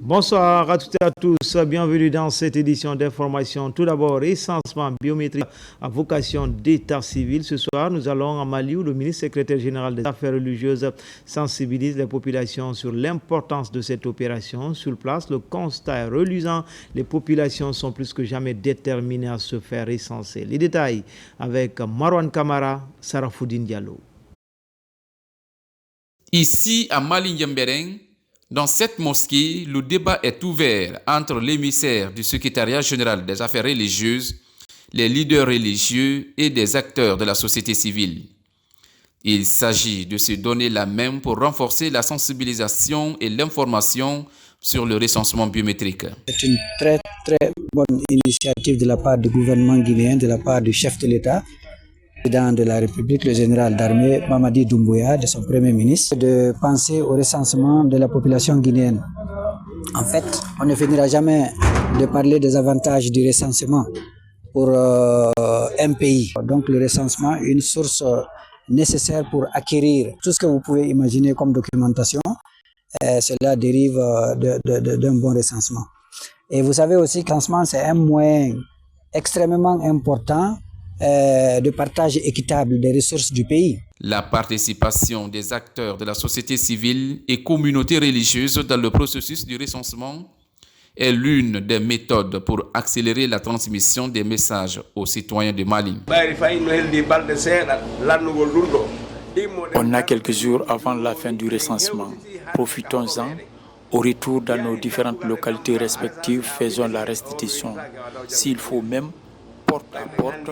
Bonsoir à toutes et à tous, bienvenue dans cette édition d'information. Tout d'abord, recensement biométrique à vocation d'état civil. Ce soir, nous allons à Mali où le ministre secrétaire général des Affaires religieuses sensibilise les populations sur l'importance de cette opération. Sur place, le constat est reluisant. Les populations sont plus que jamais déterminées à se faire recenser. Les détails avec Marwan Kamara, Sarafoudine Diallo. Ici, à Mali-Ndiambereng, dans cette mosquée, le débat est ouvert entre l'émissaire du secrétariat général des affaires religieuses, les leaders religieux et des acteurs de la société civile. Il s'agit de se donner la main pour renforcer la sensibilisation et l'information sur le recensement biométrique. C'est une très bonne initiative de la part du gouvernement guinéen, de la part du chef de l'État, président de la République, le général d'armée Mamadi Doumbouya, de son premier ministre, de penser au recensement de la population guinéenne. En fait, on ne finira jamais de parler des avantages du recensement pour un pays. Donc le recensement est une source nécessaire pour acquérir tout ce que vous pouvez imaginer comme documentation. Cela dérive d'un bon recensement. Et vous savez aussi que le recensement, c'est un moyen extrêmement important de partage équitable des ressources du pays. La participation des acteurs de la société civile et communautés religieuses dans le processus du recensement est l'une des méthodes pour accélérer la transmission des messages aux citoyens de Mali. On a quelques jours avant la fin du recensement. Profitons-en. Au retour dans nos différentes localités respectives, faisons la restitution. S'il faut même porte à porte,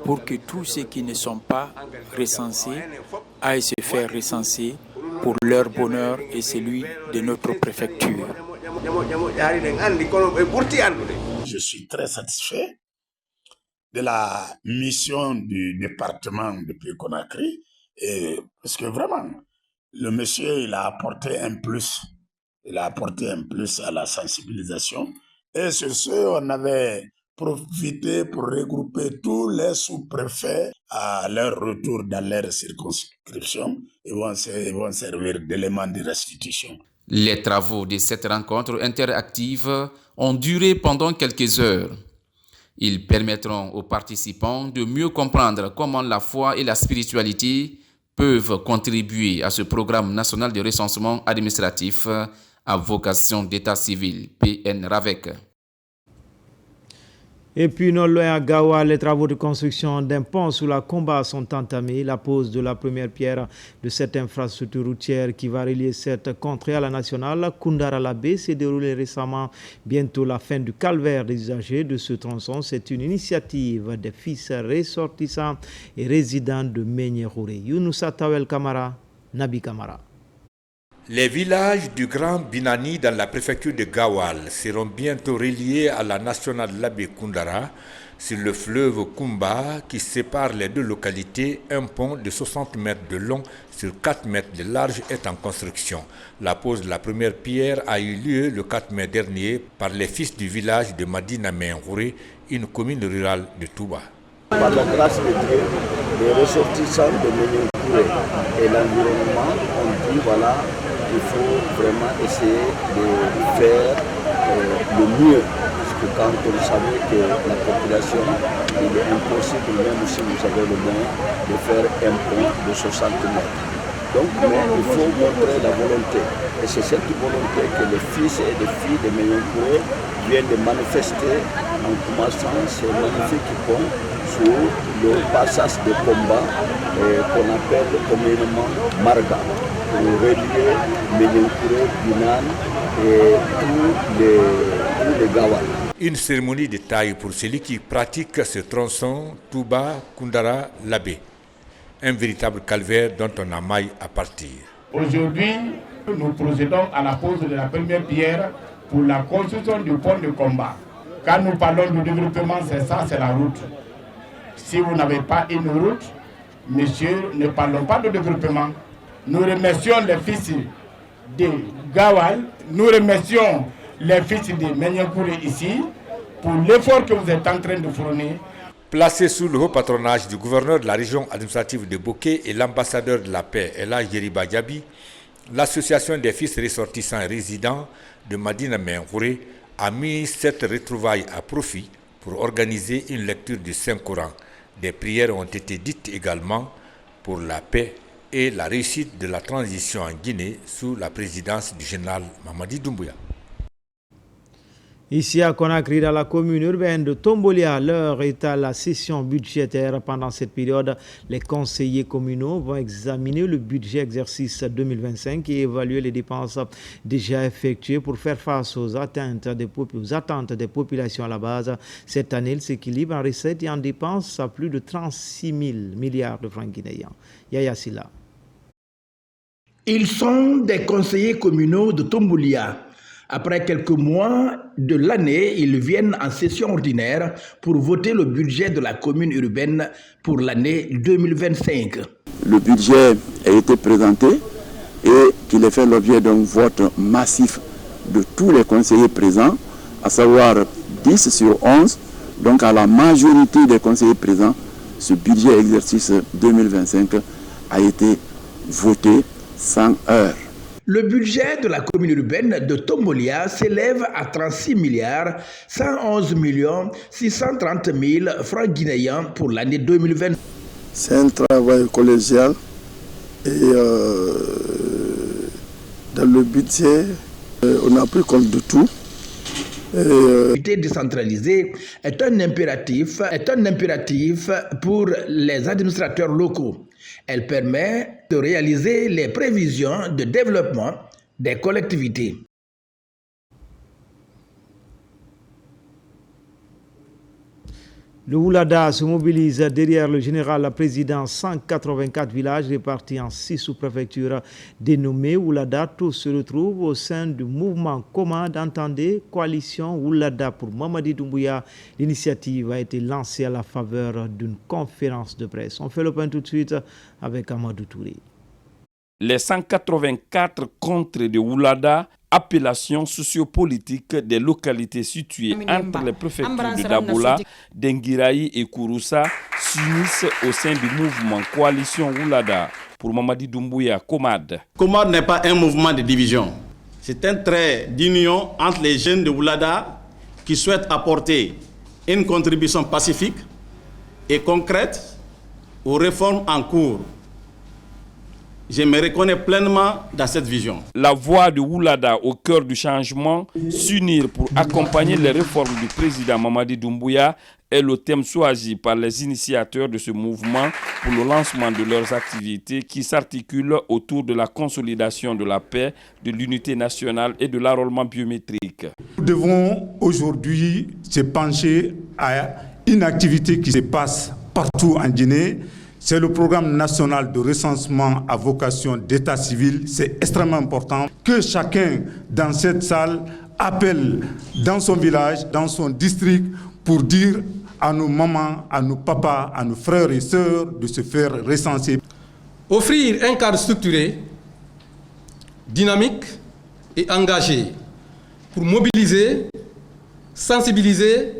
pour que tous ceux qui ne sont pas recensés aillent se faire recenser pour leur bonheur et celui de notre préfecture. Je suis très satisfait de la mission du département depuis Conakry, parce que vraiment, le monsieur, il a apporté un plus. Il a apporté un plus à la sensibilisation. Et sur ce, on avait profiter pour regrouper tous les sous-préfets à leur retour dans leur circonscription et vont servir d'éléments de restitution. Les travaux de cette rencontre interactive ont duré pendant quelques heures. Ils permettront aux participants de mieux comprendre comment la foi et la spiritualité peuvent contribuer à ce programme national de recensement administratif à vocation d'état civil, PN-RAVEC. Et puis, non loin à Gawa, les travaux de construction d'un pont sous la Komba sont entamés. La pose de la première pierre de cette infrastructure routière qui va relier cette contrée à la nationale, Koundara-Labé, s'est déroulée récemment. Bientôt la fin du calvaire des usagers de ce tronçon. C'est une initiative des fils ressortissants et résidents de Meignerouré. Younoussa Tawel Kamara, Nabi Kamara. Les villages du Grand Binani dans la préfecture de Gawal seront bientôt reliés à la nationale Labé Koundara sur le fleuve Kumba qui sépare les deux localités. Un pont de 60 mètres de long sur 4 mètres de large est en construction. La pose de la première pierre a eu lieu le 4 mai dernier par les fils du village de Madina Meignerouré, une commune rurale de Touba. Par la grâce de Dieu, les ressortissants de Meignerouré et l'environnement ont dit voilà, il faut vraiment essayer de faire le mieux. Parce que quand vous savez que la population, il est impossible, même si vous avez le moyen, de faire un pont de 60 mètres. Donc, mais il faut montrer la volonté. Et c'est cette volonté que les fils et les filles de Meignerouré viennent de manifester en commençant ce magnifique pont sur le passage de combat qu'on appelle communément Marga, pour relier Meignerouré, Binan et tous les Gawal. Une cérémonie de taille pour celui qui pratique ce tronçon Touba Koundara Labé. Un véritable calvaire dont on a maille à partir. Aujourd'hui, nous procédons à la pose de la première pierre pour la construction du pont de combat. Quand nous parlons de développement, c'est ça, c'est la route. Si vous n'avez pas une route, messieurs, ne parlons pas de développement. Nous remercions les fils de Gawal, nous remercions les fils de Meignerouré ici pour l'effort que vous êtes en train de fournir. Placé sous le haut patronage du gouverneur de la région administrative de Boké et l'ambassadeur de la paix, Ella Yeriba Diaby, L'association des fils ressortissants et résidents de Madina Mengouré a mis cette retrouvaille à profit pour organiser une lecture du Saint-Coran. Des prières ont été dites également pour la paix et la réussite de la transition en Guinée sous la présidence du général Mamadi Doumbouya. Ici à Conakry, dans la commune urbaine de Tombolia, l'heure est à la session budgétaire. Pendant cette période, les conseillers communaux vont examiner le budget exercice 2025 et évaluer les dépenses déjà effectuées pour faire face aux attentes des populations à la base. Cette année, il s'équilibre en recettes et en dépenses à plus de 36 000 milliards de francs guinéens. Yaya Silla. Ils sont des conseillers communaux de Tombolia. Après quelques mois de l'année, ils viennent en session ordinaire pour voter le budget de la commune urbaine pour l'année 2025. Le budget a été présenté et qu'il ait fait l'objet d'un vote massif de tous les conseillers présents, à savoir 10 sur 11. Donc à la majorité des conseillers présents, ce budget exercice 2025 a été voté sans heurts. Le budget de la commune urbaine de Tombolia s'élève à 36 milliards 111 millions 630 000 francs guinéens pour l'année 2020. C'est un travail collégial et dans le budget, on a pris compte de tout. L'unité décentralisée est un impératif pour les administrateurs locaux. Elle permet de réaliser les prévisions de développement des collectivités. Le Oulada se mobilise derrière le général président. 184 villages répartis en 6 sous-préfectures dénommées Oulada. Tous se retrouvent au sein du mouvement commun d'entendez coalition Oulada pour Mamadi Doumbouya. L'initiative a été lancée à la faveur d'une conférence de presse. On fait le point tout de suite avec Amadou Touré. Les 184 contrées de Oulada, appellation sociopolitique des localités situées entre les préfectures de Dabola, d'Engiraï et Kouroussa, s'unissent au sein du mouvement Coalition Oulada pour Mamadi Doumbouya Komad. Komad n'est pas un mouvement de division. C'est un trait d'union entre les jeunes de Oulada qui souhaitent apporter une contribution pacifique et concrète aux réformes en cours. Je me reconnais pleinement dans cette vision. La voix de Oulada au cœur du changement, s'unir pour accompagner les réformes du président Mamadi Doumbouya est le thème choisi par les initiateurs de ce mouvement pour le lancement de leurs activités qui s'articulent autour de la consolidation de la paix, de l'unité nationale et de l'enrôlement biométrique. Nous devons aujourd'hui se pencher à une activité qui se passe partout en Guinée. C'est le programme national de recensement à vocation d'état civil. C'est extrêmement important que chacun dans cette salle appelle dans son village, dans son district, pour dire à nos mamans, à nos papas, à nos frères et sœurs de se faire recenser. Offrir un cadre structuré, dynamique et engagé pour mobiliser, sensibiliser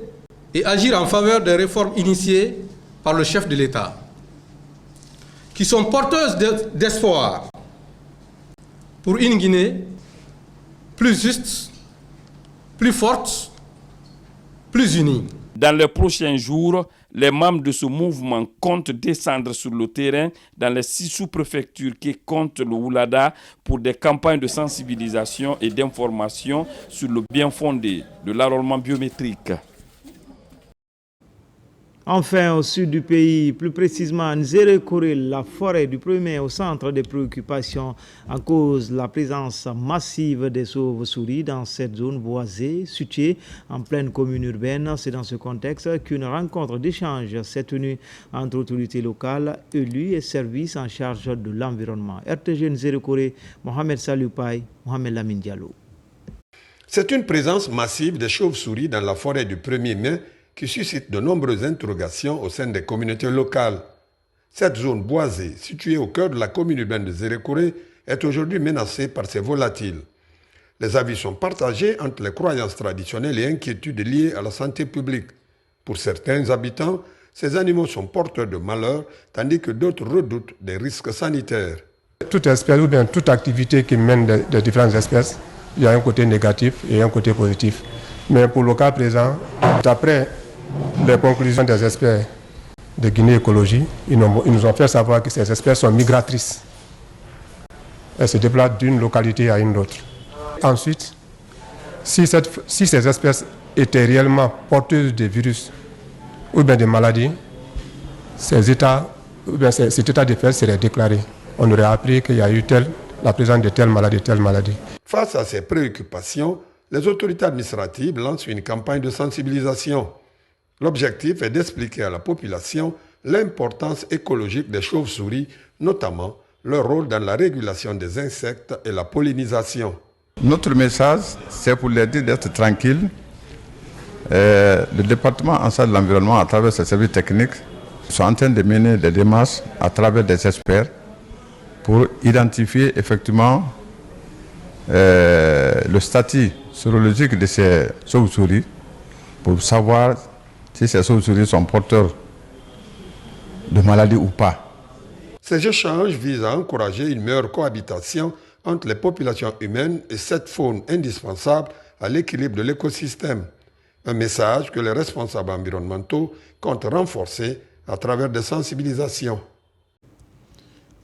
et agir en faveur des réformes initiées par le chef de l'État, qui sont porteuses d'espoir pour une Guinée plus juste, plus forte, plus unie. Dans les prochains jours, les membres de ce mouvement comptent descendre sur le terrain dans les 6 sous-préfectures qui comptent le Oulada pour des campagnes de sensibilisation et d'information sur le bien fondé de l'enrôlement biométrique. Enfin, au sud du pays, plus précisément à Nzérékoré, la forêt du 1er au centre des préoccupations en cause la présence massive des chauves-souris dans cette zone boisée située en pleine commune urbaine. C'est dans ce contexte qu'une rencontre d'échange s'est tenue entre autorités locales, élus et services en charge de l'environnement. RTG Nzérékoré, Mohamed Saloupaï, Mohamed Lamine Diallo. C'est une présence massive de chauves-souris dans la forêt du 1er mai qui suscite de nombreuses interrogations au sein des communautés locales. Cette zone boisée, située au cœur de la commune urbaine de Nzérékoré, est aujourd'hui menacée par ces volatiles. Les avis sont partagés entre les croyances traditionnelles et inquiétudes liées à la santé publique. Pour certains habitants, ces animaux sont porteurs de malheur, tandis que d'autres redoutent des risques sanitaires. Toute espèce ou bien toute activité qui mène de différentes espèces, il y a un côté négatif et un côté positif. Mais pour le cas présent, d'après les conclusions des experts de Guinée Écologie, ils nous ont fait savoir que ces espèces sont migratrices. Elles se déplacent d'une localité à une autre. Ensuite, si ces espèces étaient réellement porteuses de virus ou bien de maladies, cet état de fait serait déclaré. On aurait appris qu'il y a eu la présence de telle maladie. Face à ces préoccupations, les autorités administratives lancent une campagne de sensibilisation. L'objectif est d'expliquer à la population l'importance écologique des chauves-souris, notamment leur rôle dans la régulation des insectes et la pollinisation. Notre message, c'est pour les dire d'être tranquilles. Le département en charge de l'environnement, à travers ses services techniques, sont en train de mener des démarches à travers des experts pour identifier effectivement le statut sérologique de ces chauves-souris, pour savoir si ces chauves-souris sont porteurs de maladies ou pas. Ces échanges visent à encourager une meilleure cohabitation entre les populations humaines et cette faune indispensable à l'équilibre de l'écosystème. Un message que les responsables environnementaux comptent renforcer à travers des sensibilisations.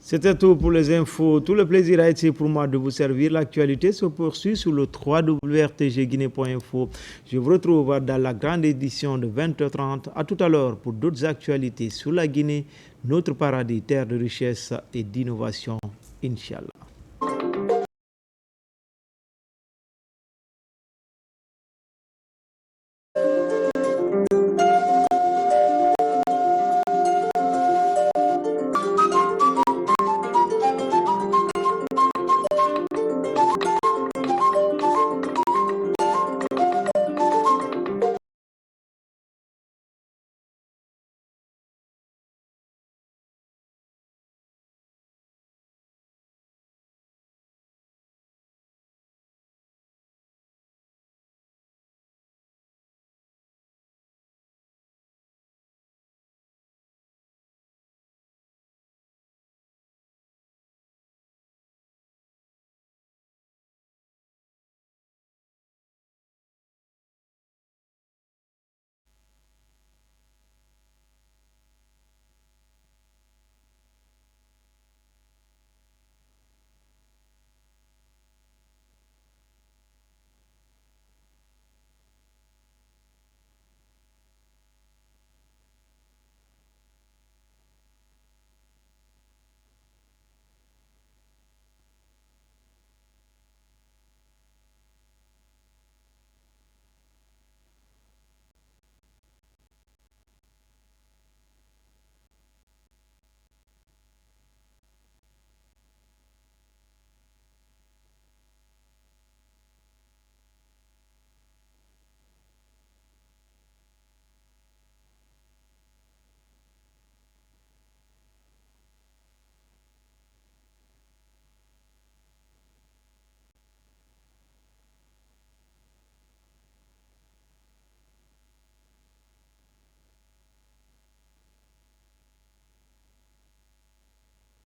C'était tout pour les infos. Tout le plaisir a été pour moi de vous servir. L'actualité se poursuit sur le www.rtgguinée.info. Je vous retrouve dans la grande édition de 20h30. À tout à l'heure pour d'autres actualités sur la Guinée, notre paradis, terre de richesse et d'innovation. Inch'Allah.